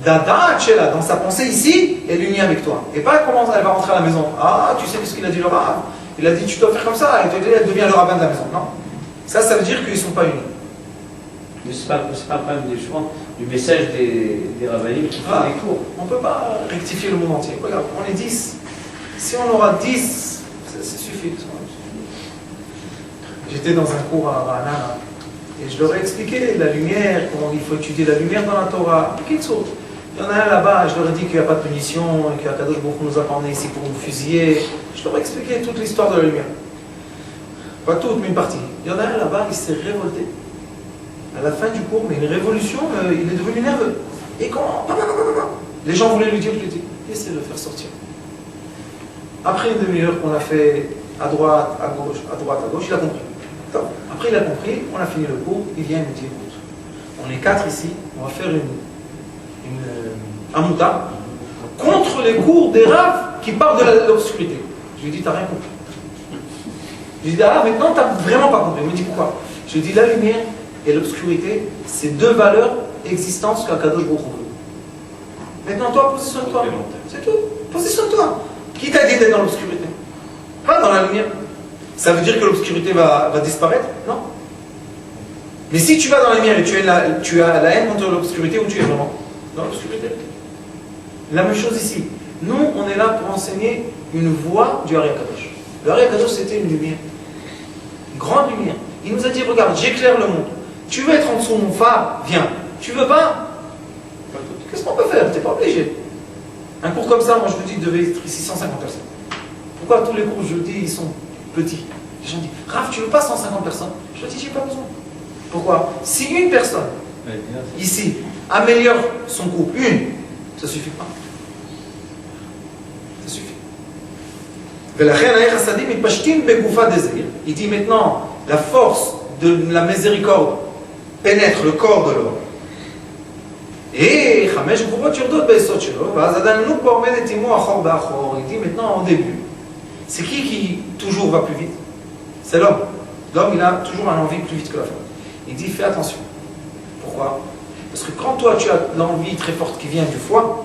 Dada, Tchela, dans sa pensée ici, elle est unie avec toi. Et pas comment elle va rentrer à la maison. Ah, tu sais ce qu'il a dit le rabbin? Il a dit, tu dois faire comme ça, et elle devient le rabbin de la maison. Non. Ça veut dire qu'ils ne sont pas unis. Mais ce n'est pas un problème du message des rabbins qui font des cours. On ne peut pas rectifier le monde entier. Regarde, on est 10. Si on aura 10, ça suffit. J'étais dans un cours à Ra'anana et je leur ai expliqué la lumière, comment il faut étudier la lumière dans la Torah. Il y en a un là-bas, je leur ai dit qu'il n'y a pas de punition, et qu'Akadosh Baruch Hu nous a pas emmenés ici pour nous fusiller. Je leur ai expliqué toute l'histoire de la lumière. Pas toute, mais une partie. Il y en a un là-bas, il s'est révolté. À la fin du cours, mais une révolution, il est devenu nerveux. Et comment? Les gens voulaient lui dire, je lui ai dit, laissez le faire sortir. Après une demi-heure qu'on a fait à droite, à gauche, il a compris. Après il a compris, on a fini le cours, il vient et me dit, écoute, on est 4 ici, on va faire un mouta contre les cours des raves qui parlent de l'obscurité. Je lui ai dit, t'as rien compris. Je lui ai dit, ah maintenant t'as vraiment pas compris. Il me dit, pourquoi? Je lui ai dit, la lumière et l'obscurité, c'est deux valeurs existantes qu'Akadosh Baruch Hu. Maintenant toi, positionne-toi. C'est tout, positionne-toi. Qui t'a dit d'être dans l'obscurité? Pas dans la lumière. Ça veut dire que l'obscurité va disparaître? Non. Mais si tu vas dans la lumière et tu as la haine contre l'obscurité, où tu es vraiment? Dans l'obscurité. La même chose ici. Nous, on est là pour enseigner une voie du Hari Kadosh. Le Hari Kadosh, c'était une lumière. Une grande lumière. Il nous a dit, regarde, j'éclaire le monde. Tu veux être en dessous de mon phare? Viens. Tu veux pas? Qu'est-ce qu'on peut faire? Tu n'es pas obligé. Un cours comme ça, moi je vous dis, il devait être ici 150 personnes. Pourquoi tous les cours, je dis, ils sont petits? Les gens disent, Raph, tu veux pas 150 personnes? Je dis, j'ai pas besoin. Pourquoi? Si une personne, ici, améliore son cours, ça suffit pas. Ça suffit. Il dit maintenant, la force de la miséricorde pénètre le corps de l'homme. Et il dit maintenant en début, c'est qui toujours va plus vite? C'est l'homme. L'homme, il a toujours une envie plus vite que la femme. Il dit, fais attention. Pourquoi? Parce que quand toi, tu as l'envie très forte qui vient du foie,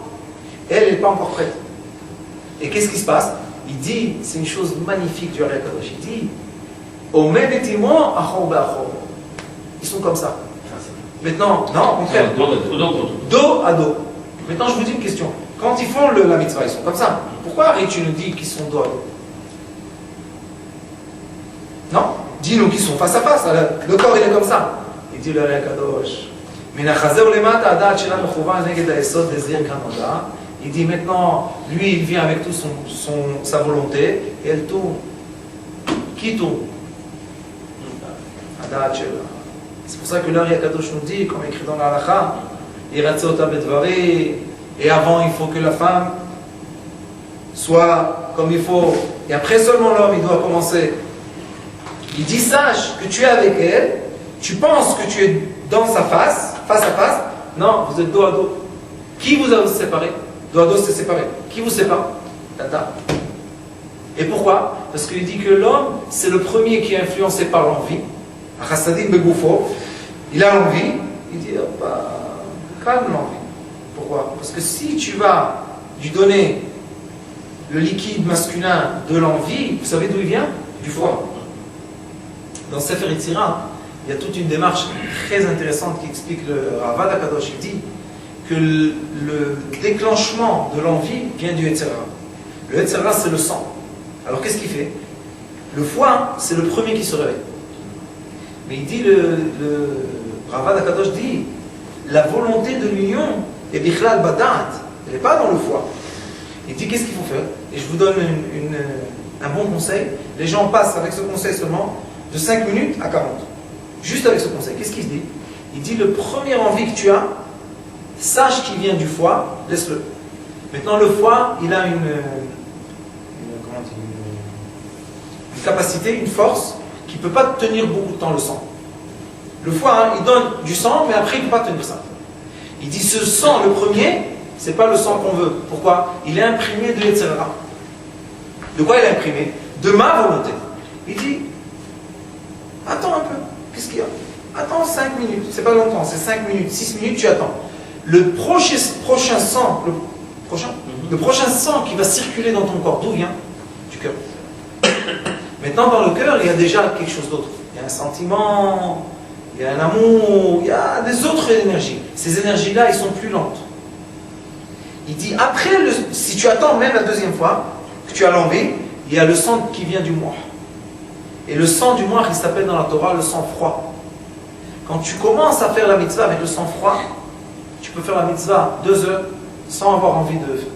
elle n'est pas encore prête. Et qu'est-ce qui se passe? Il dit, c'est une chose magnifique du Hari Kadosh. Il dit, ils sont comme ça. Maintenant, non, au contraire. Dos à dos. Maintenant, je vous dis une question. Quand ils font la mitzvah, ils sont comme ça. Pourquoi Harry, tu nous dis qu'ils sont dos à dos? Non? Dis-nous qu'ils sont face à face. Le corps, il est comme ça. Il dit le Hari Kadosh. Il dit maintenant, lui, il vient avec toute sa volonté et elle tourne. Qui tourne? C'est pour ça que l'Ari Kadosh nous dit, comme écrit dans la Halakha, et avant il faut que la femme soit comme il faut, et après seulement l'homme il doit commencer. Il dit, sache que tu es avec elle, tu penses que tu es dans sa face à face, non, vous êtes dos à dos. Qui vous a séparé? Dos à dos c'est séparé. Qui vous sépare? Tata. Et pourquoi? Parce qu'il dit que l'homme, c'est le premier qui est influencé par l'envie. Il a l'envie, il dit, calme l'envie. Pourquoi? Parce que si tu vas lui donner le liquide masculin de l'envie, vous savez d'où il vient? Du foie. Dans Sefer Yetzira, il y a toute une démarche très intéressante qui explique le Ravad HaKadosh. Il dit que le déclenchement de l'envie vient du Yetzira. Le Yetzira, c'est le sang. Alors qu'est-ce qu'il fait? Le foie, c'est le premier qui se réveille. Mais il dit, le Ravad HaKadosh dit, la volonté de l'union est bichlal badat, elle n'est pas dans le foie. Il dit, qu'est-ce qu'il faut faire? Et je vous donne un bon conseil, les gens passent avec ce conseil seulement de 5 minutes à 40. Juste avec ce conseil. Qu'est-ce qu'il se dit? Il dit le premier envie que tu as, sache qu'il vient du foie, laisse-le. Maintenant le foie, il a une capacité, une force qui ne peut pas tenir beaucoup de temps le sang. Le foie, hein, il donne du sang, mais après il ne peut pas tenir ça. Il dit ce sang, le premier, c'est pas le sang qu'on veut. Pourquoi? Il est imprégné de Yetzirah. De quoi il est imprimé? De ma volonté. Il dit attends un peu, qu'est-ce qu'il y a? Attends 5 minutes, c'est pas longtemps, c'est 5 minutes, 6 minutes, tu attends. Le prochain sang, le prochain sang qui va circuler dans ton corps, d'où vient? Du cœur. Maintenant, dans le cœur, il y a déjà quelque chose d'autre. Il y a un sentiment, il y a un amour, il y a des autres énergies. Ces énergies-là, elles sont plus lentes. Il dit, après, si tu attends même la deuxième fois, que tu as l'envie, il y a le sang qui vient du mois. Et le sang du mois, il s'appelle dans la Torah le sang froid. Quand tu commences à faire la mitzvah avec le sang froid, tu peux faire la mitzvah 2 heures sans avoir envie de faire.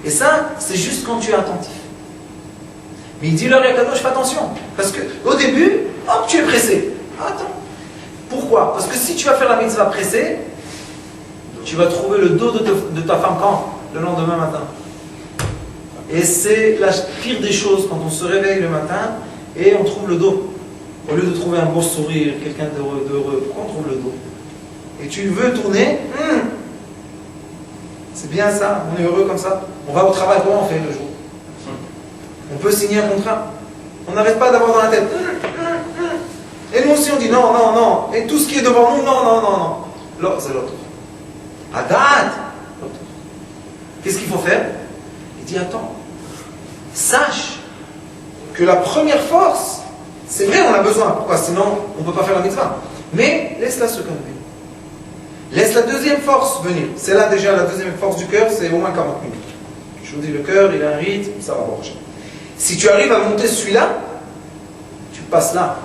Et ça, c'est juste quand tu es attentif. Mais il dit leur Yakadosh, fais attention. Parce qu'au début, hop, tu es pressé. Attends. Pourquoi? Parce que si tu vas faire la mitzvah pressé, tu vas trouver le dos de ta femme quand? Le lendemain matin. Et c'est la pire des choses quand on se réveille le matin et on trouve le dos. Au lieu de trouver un beau sourire, quelqu'un d'heureux, pourquoi on trouve le dos? Et tu veux tourner, c'est bien ça, on est heureux comme ça. On va au travail, comment on fait le jour? On peut signer un contrat. On n'arrête pas d'avoir dans la tête. Et nous aussi on dit non, non, non. Et tout ce qui est devant nous, non, non, non, non. Là, c'est l'autre. À date, l'autre. Qu'est-ce qu'il faut faire? Il dit attends. Sache que la première force, c'est vrai, on a besoin. Pourquoi? Sinon, on ne peut pas faire la mitzvah. Mais laisse-la se calmer. Laisse la deuxième force venir. C'est là déjà la deuxième force du cœur, c'est au moins 40 minutes. Je vous dis, le cœur, il a un rythme, ça va marcher. Si tu arrives à monter celui-là, tu passes là.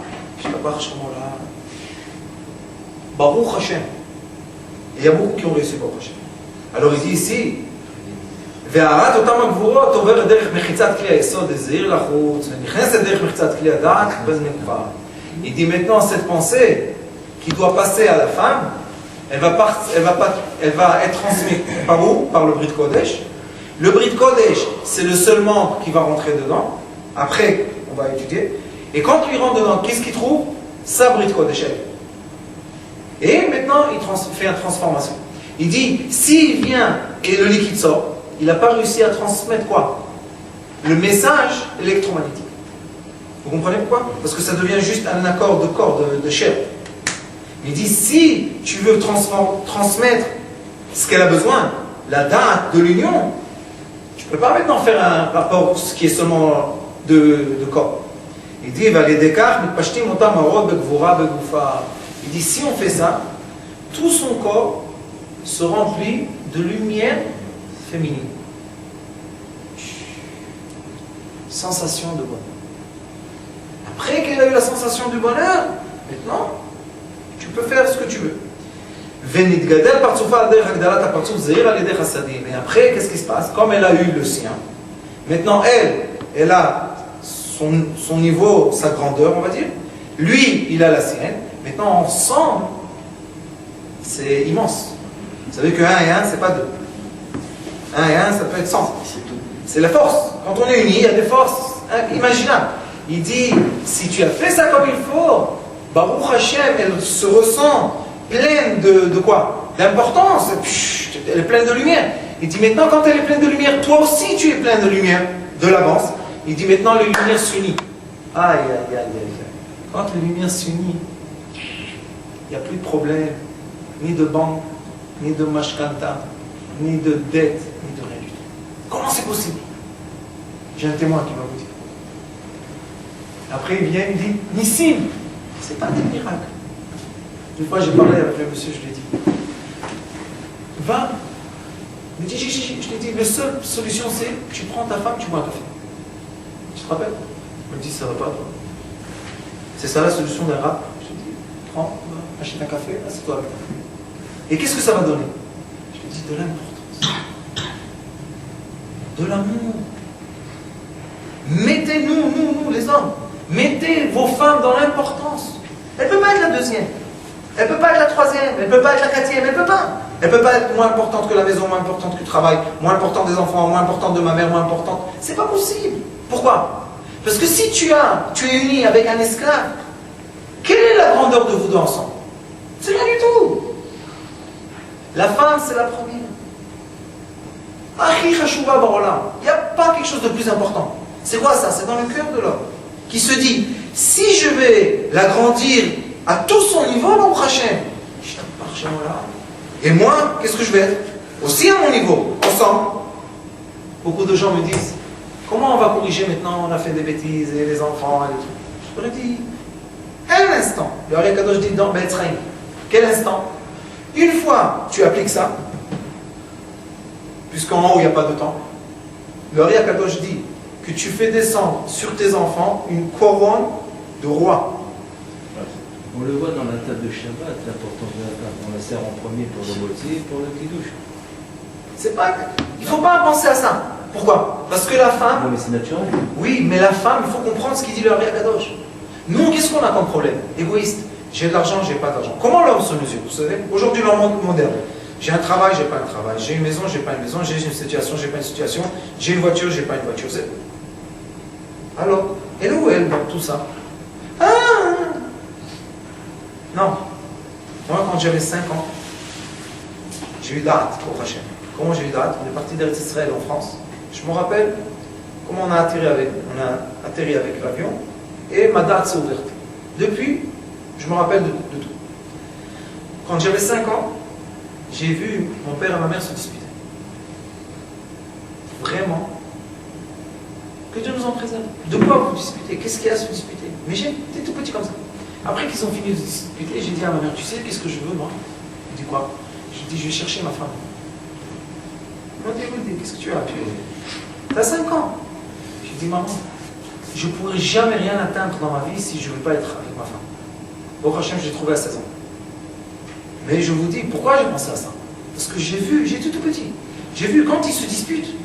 Tu vas voir là. Baruch Hashem. Et il y a beaucoup qui ont réussi Baruch Hashem. Alors il dit ici, והערת אותם הגבורות עוברת דרך מחיצת כלי היסוד, הזעיר לחוץ, ונכנסת דרך מחיצת כלי הדעת, בזמן כבר. Il dit maintenant cette pensée qui doit passer à la femme, elle va être transmise par où? Par le Brit Kodesh. Le Brit Kodesh, c'est le seul membre qui va rentrer dedans. Après, on va étudier. Et quand il rentre dedans, qu'est-ce qu'il trouve? Sa Brit Kodesh. Et maintenant, il fait une transformation. Il dit, s'il vient et le liquide sort, il n'a pas réussi à transmettre quoi? Le message électromagnétique. Vous comprenez pourquoi? Parce que ça devient juste un accord de corps, de chair. Il dit, si tu veux transmettre ce qu'elle a besoin, la date de l'union, tu ne peux pas maintenant faire un rapport ce qui est seulement de corps. Il dit, il dit, si on fait ça, tout son corps se remplit de lumière féminine. Sensation de bonheur. Après qu'elle a eu la sensation du bonheur, maintenant, tu peux faire ce que tu veux. Et après, qu'est-ce qui se passe? Comme elle a eu le sien, maintenant elle a son niveau, sa grandeur, on va dire. Lui, il a la sienne. Maintenant, ensemble, c'est immense. Vous savez que 1 et 1, c'est pas 2. 1 et 1, ça peut être 100. C'est la force. Quand on est unis, il y a des forces imaginables. Il dit, si tu as fait ça comme il faut, Baruch Hashem, elle se ressent pleine de quoi? D'importance. Elle est pleine de lumière. Il dit, maintenant, quand elle est pleine de lumière, toi aussi tu es plein de lumière, de l'avance. Il dit, maintenant, les lumières s'unissent. Aïe, aïe, aïe, aïe. Quand les lumières s'unissent, il n'y a plus de problème, ni de banque, ni de mashkanta, ni de dette, ni de rien du tout. Comment c'est possible? J'ai un témoin qui va vous dire. Après, il vient, il dit, Nissim, c'est pas des miracles. Une fois, j'ai parlé avec le monsieur, je lui ai dit, va. Il me dit, je lui ai dit, la seule solution, c'est, tu prends ta femme, tu bois un café. Tu te rappelles? Il me dit, ça va pas, toi. C'est ça la solution d'un rap. Je lui ai dit, prends, achète un café, assieds-toi avec ta femme. Et qu'est-ce que ça va donner? Je lui ai dit, de l'importance. De l'amour. Mettez-nous, nous, les hommes, mettez vos femmes dans l'importance. Elle ne peut pas être la deuxième. Elle ne peut pas être la troisième. Elle ne peut pas être la quatrième. Elle ne peut pas. Elle ne peut pas être moins importante que la maison, moins importante que le travail, moins importante des enfants, moins importante de ma mère, moins importante. C'est pas possible. Pourquoi? Parce que si tu es uni avec un esclave, quelle est la grandeur de vous deux ensemble? C'est rien du tout. La femme, c'est la première. Il n'y a pas quelque chose de plus important. C'est quoi ça? C'est dans le cœur de l'homme qui se dit, si je vais l'agrandir à tout son niveau, mon Hachem, et moi, qu'est-ce que je vais être? Aussi à mon niveau, ensemble. Beaucoup de gens me disent, comment on va corriger maintenant? On a fait des bêtises et les enfants et tout. Je leur dis, un instant. Le Ari Kadosh dit dans Be'etzraïm. Quel instant? Une fois tu appliques ça, puisqu'en haut il n'y a pas de temps, le Ari Kadosh dit que tu fais descendre sur tes enfants une couronne de roi. On le voit dans la table de Shabbat, l'importance de la table. On la sert en premier pour le moitié et pour le kiddush. C'est pas... Il ne faut pas penser à ça. Pourquoi? Parce que la femme... Non mais c'est naturel. Oui, mais la femme, il faut comprendre ce qu'il dit le Ari Kadosh. Nous, qu'est-ce qu'on a comme problème? Égoïste. J'ai de l'argent, j'ai pas d'argent. Comment l'homme se mesure? Vous savez, aujourd'hui, dans le monde moderne, j'ai un travail, j'ai pas un travail. J'ai une maison, j'ai pas une maison. J'ai une situation, j'ai pas une situation. J'ai une voiture, j'ai pas une voiture. Alors, elle est où elle dans tout ça? Non. Moi, quand j'avais 5 ans, j'ai eu date au Hachem. Comment j'ai eu date? On est parti d'Eretz Israël en France. Je me rappelle comment on a atterri avec l'avion et ma date s'est ouverte. Depuis, je me rappelle de tout. Quand j'avais 5 ans, j'ai vu mon père et ma mère se disputer. Vraiment. Que Dieu nous en préserve. De quoi vous disputez? Qu'est-ce qu'il y a à se disputer? Mais j'étais tout petit comme ça. Après qu'ils ont fini de se disputer, j'ai dit à ma mère, tu sais qu'est-ce que je veux moi? Elle dit quoi? Je dis, je vais chercher ma femme. Elle m'a dit, qu'est-ce que tu as? Tu as 5 ans. J'ai dit, maman, je ne pourrai jamais rien atteindre dans ma vie si je ne veux pas être avec ma femme. Au Hachem, j'ai trouvé à 16 ans. Mais je vous dis, pourquoi j'ai pensé à ça? Parce que j'ai vu, j'étais tout petit. J'ai vu quand ils se disputent,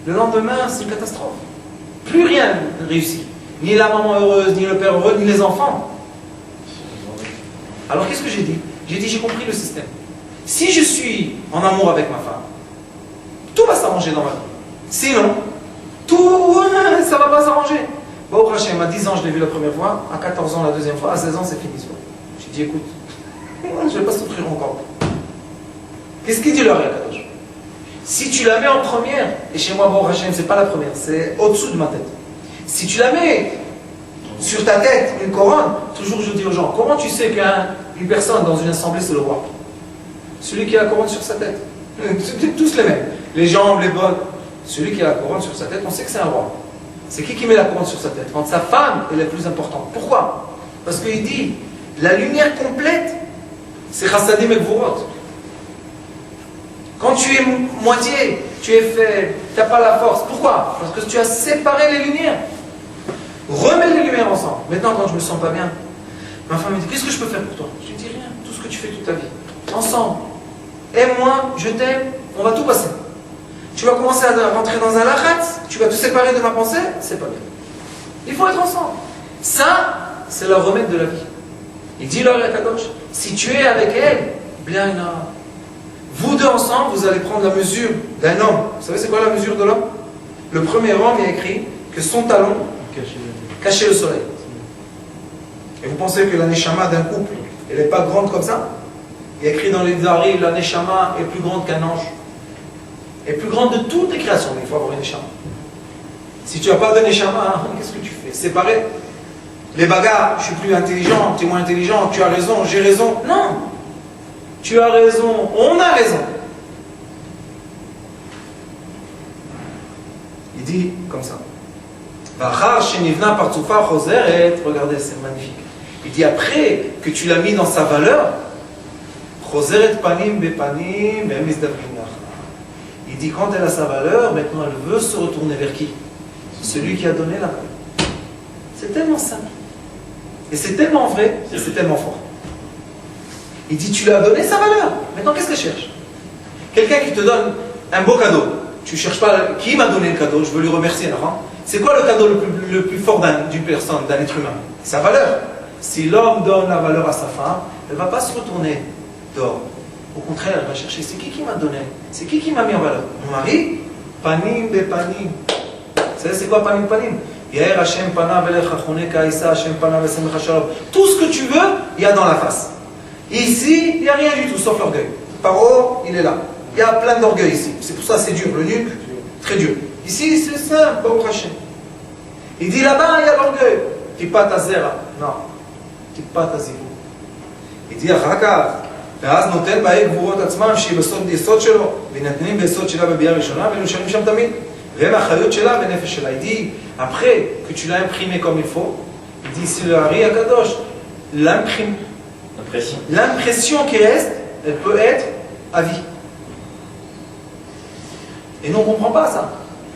le lendemain, c'est une catastrophe. Plus rien ne réussit. Ni la maman heureuse, ni le père heureux, ni les enfants. Alors qu'est-ce que j'ai dit? J'ai dit, j'ai compris le système. Si je suis en amour avec ma femme, tout va s'arranger dans ma vie. Sinon, tout, ça ne va pas s'arranger. Bon, Hachem, à 10 ans, je l'ai vu la première fois, à 14 ans, la deuxième fois, à 16 ans, c'est fini. J'ai dit, écoute, je ne vais pas souffrir encore. Qu'est-ce qu'il dit le Ari Kadosh? Si tu la mets en première, et chez moi, bon, Hachem, c'est pas la première, c'est au-dessous de ma tête. Si tu la mets sur ta tête, une couronne, toujours je dis aux gens, comment tu sais qu'une personne dans une assemblée, c'est le roi? Celui qui a la couronne sur sa tête. C'est tous les mêmes. Les jambes, les bottes. Celui qui a la couronne sur sa tête, on sait que c'est un roi. C'est qui met la couronne sur sa tête? Quand sa femme est la plus importante. Pourquoi? Parce qu'il dit, la lumière complète, c'est Chassadim et Gvurot. Quand tu es moitié, tu es faible, tu n'as pas la force. Pourquoi? Parce que tu as séparé les lumières. Remets les lumières ensemble. Maintenant, quand je me sens pas bien, ma femme me dit, qu'est-ce que je peux faire pour toi? Je lui dis rien, tout ce que tu fais toute ta vie. Ensemble. Aime-moi, je t'aime, on va tout passer. Tu vas commencer à rentrer dans un lachatz, tu vas te séparer de ma pensée, c'est pas bien. Il faut être ensemble. Ça, c'est le remède de la vie. Il dit là, Kadosh, si tu es avec elle, bien, vous deux ensemble, vous allez prendre la mesure d'un homme. Vous savez c'est quoi la mesure de l'homme? Le premier homme, il a écrit que son talon cachait le soleil. Et vous pensez que la neshama d'un couple, elle n'est pas grande comme ça? Il y a écrit dans les Dari, la neshama est plus grande qu'un ange. Elle est plus grande de toutes les créations, mais il faut avoir une neshama. Si tu n'as pas de neshama, qu'est-ce que tu fais? Séparer. Les bagarres, je suis plus intelligent, tu es moins intelligent, tu as raison, j'ai raison. Non! Tu as raison, on a raison. Il dit comme ça. Regardez, c'est magnifique. Il dit après que tu l'as mis dans sa valeur, il dit quand elle a sa valeur, maintenant elle veut se retourner vers qui? Celui qui a donné la valeur. C'est tellement simple. Et c'est tellement vrai, et c'est tellement fort. Il dit tu lui as donné sa valeur. Maintenant qu'est-ce qu'elle cherche? Quelqu'un qui te donne un beau cadeau. tu cherches pas qui m'a donné le cadeau, je veux lui remercier. C'est quoi le cadeau le plus fort d'une personne, d'un être humain? Sa valeur. Si l'homme donne la valeur à sa femme, elle ne va pas se retourner dehors. Au contraire, elle va chercher, c'est qui m'a donné? C'est qui m'a mis en valeur? Mon mari? Panim be panim. Vous savez c'est quoi panim panim? Yair Hashem pana velecha choneka Isa Hashem pana vesemecha shalom. Tout ce que tu veux, il y a dans la face. Ici, il n'y a rien du tout, sauf l'orgueil. Paro, il est là. Il y a plein d'orgueil ici. C'est pour ça c'est dur, le nuque, très dur. Ici, c'est simple, Baruch Hashem. Il dit là-bas, il y a l'orgueil. Tipat azera. Non. Tipat azivu. Il dit, Achakav. ואז נותן באי גבורות עצמם שהיא בסוד יסוד שלו ונתנים ביסוד שלה בביאה ראשונה ונשארים שם תמיד והם האחריות שלה ונפש שלה. Il dit, après que tu l'as imprimé comme il faut, il dit, c'est le Hari Akadosh, l'impression qui reste, elle peut être à vie. Et nous on ne comprend pas ça.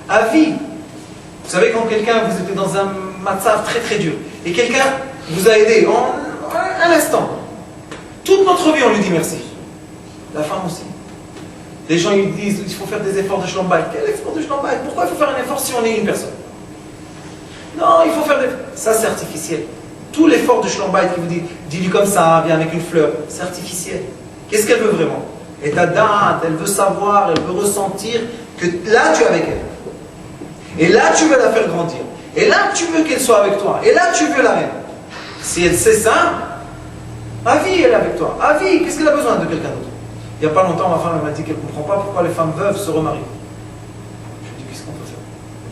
À vie. Vous savez quand quelqu'un, vous êtes dans un matzav très très dur et quelqu'un vous a aidé en un instant. Toute notre vie, on lui dit merci. La femme aussi. Les gens ils disent il faut faire des efforts de shlom bayit. Quel effort de shlom bayit? Pourquoi il faut faire un effort si on est une personne? Non, il faut faire des... Ça, c'est artificiel. Tout l'effort de shlom bayit qui vous dit dis-lui comme ça, viens avec une fleur, c'est artificiel. Qu'est-ce qu'elle veut vraiment? Et ta date, elle veut savoir, elle veut ressentir que là, tu es avec elle. Et là, tu veux la faire grandir. Et là, tu veux qu'elle soit avec toi. Et là, tu veux la reine. Si elle sait ça, à vie, elle est avec toi. À vie, qu'est-ce qu'elle a besoin de quelqu'un d'autre? Il n'y a pas longtemps, ma femme m'a dit qu'elle ne comprend pas pourquoi les femmes veuves se remarient. Je lui ai dit, qu'est-ce qu'on peut faire?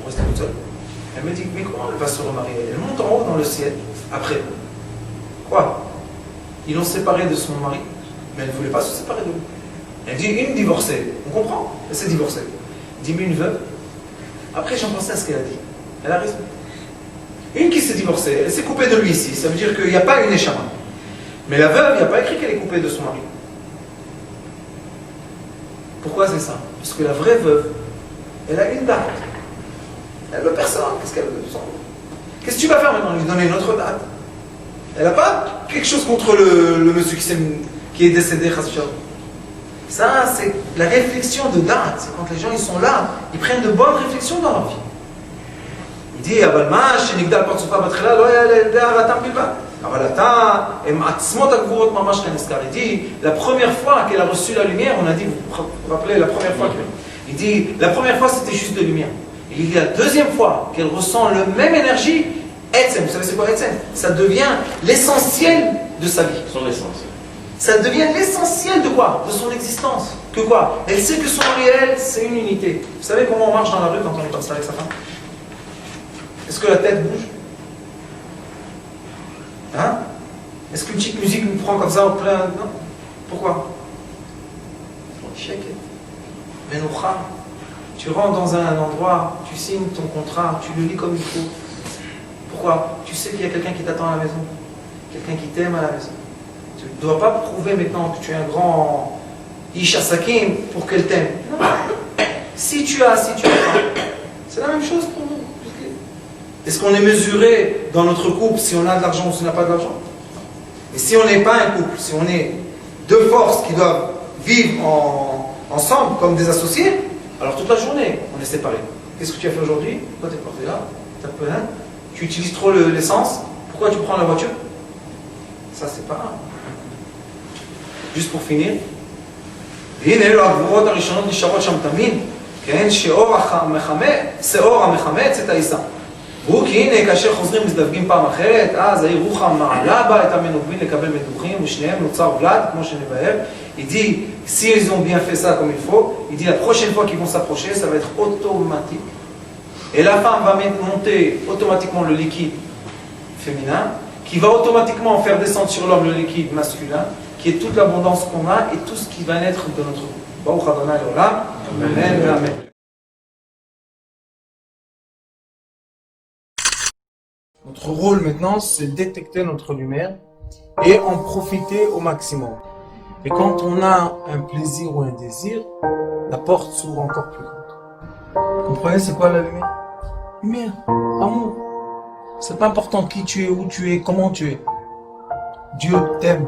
On reste toute seule. Elle me dit, mais comment elle va se remarier? Elle monte en haut dans le ciel, après. Quoi? Ils l'ont séparée de son mari, mais elle ne voulait pas se séparer de lui. Elle dit, une divorcée. On comprend? Elle s'est divorcée. Elle dit, mais une veuve? Après, j'en pensais à ce qu'elle a dit. Elle a raison. Une qui s'est divorcée, elle s'est coupée de lui ici. Ça veut dire qu'il n'y a pas une échama. Mais la veuve, il n'y a pas écrit qu'elle est coupée de son mari. Pourquoi c'est ça? Parce que la vraie veuve, elle a une date. Elle veut personne. Qu'est-ce qu'elle veut? Qu'est-ce que tu vas faire maintenant? Lui donner une autre date. Elle n'a pas quelque chose contre le monsieur qui est décédé. Ça, c'est la réflexion de date. C'est quand les gens ils sont là, ils prennent de bonnes réflexions dans leur vie. Il dit, il dit, la première fois qu'elle a reçu la lumière, on a dit, vous vous rappelez la première fois il dit, la première fois c'était juste de lumière. Et il dit, la deuxième fois qu'elle ressent la même énergie, Etzem, vous savez c'est quoi Etzem? Ça devient l'essentiel de sa vie. Son essence. Ça devient l'essentiel de quoi? De son existence. Que quoi? Elle sait que son réel, c'est une unité. Vous savez comment on marche dans la rue quand on est comme ça avec sa femme? Est-ce que la tête bouge? Hein? Est-ce qu'une petite musique nous prend comme ça en plein... Non. Pourquoi? Menoucha. Tu rentres dans un endroit, tu signes ton contrat, tu le lis comme il faut. Pourquoi? Tu sais qu'il y a quelqu'un qui t'attend à la maison. Quelqu'un qui t'aime à la maison. Tu ne dois pas prouver maintenant que tu es un grand Ish Asakim pour qu'elle t'aime. Non. Si tu as pas. C'est la même chose pour nous. Est-ce qu'on est mesuré dans notre couple si on a de l'argent ou si on n'a pas d'argent? Et si on n'est pas un couple, si on est deux forces qui doivent vivre ensemble comme des associés, alors toute la journée, on est séparés. Qu'est-ce que tu as fait aujourd'hui? Pourquoi tu es porté là? Tu utilises trop l'essence? Pourquoi tu prends la voiture? Ça, c'est pas grave. Juste pour finir. והוא כי הנה כאשר חוזרים מזדווגים פעם אחרת, אז העיר רוחם מעלה בה את המנובים לקבל מדוכים ושניהם נוצר ולד, כמו שנבהר. Il dit, si ils ont bien fait ça comme il faut, il dit la prochaine fois qu'ils vont s'approcher, ça va être automatique. Et la femme va monter automatiquement le liquide féminin, qui va automatiquement faire descendre sur l'homme le liquide masculin, qui est toute l'abondance qu'on a et tout ce qui va naître de notre vie. Baruch Adonai Olam. Amen. Amen. Notre rôle maintenant, c'est détecter notre lumière et en profiter au maximum. Et quand on a un plaisir ou un désir, la porte s'ouvre encore plus grande. Vous comprenez, c'est quoi la lumière? Lumière, amour. C'est pas important qui tu es, où tu es, comment tu es. Dieu t'aime.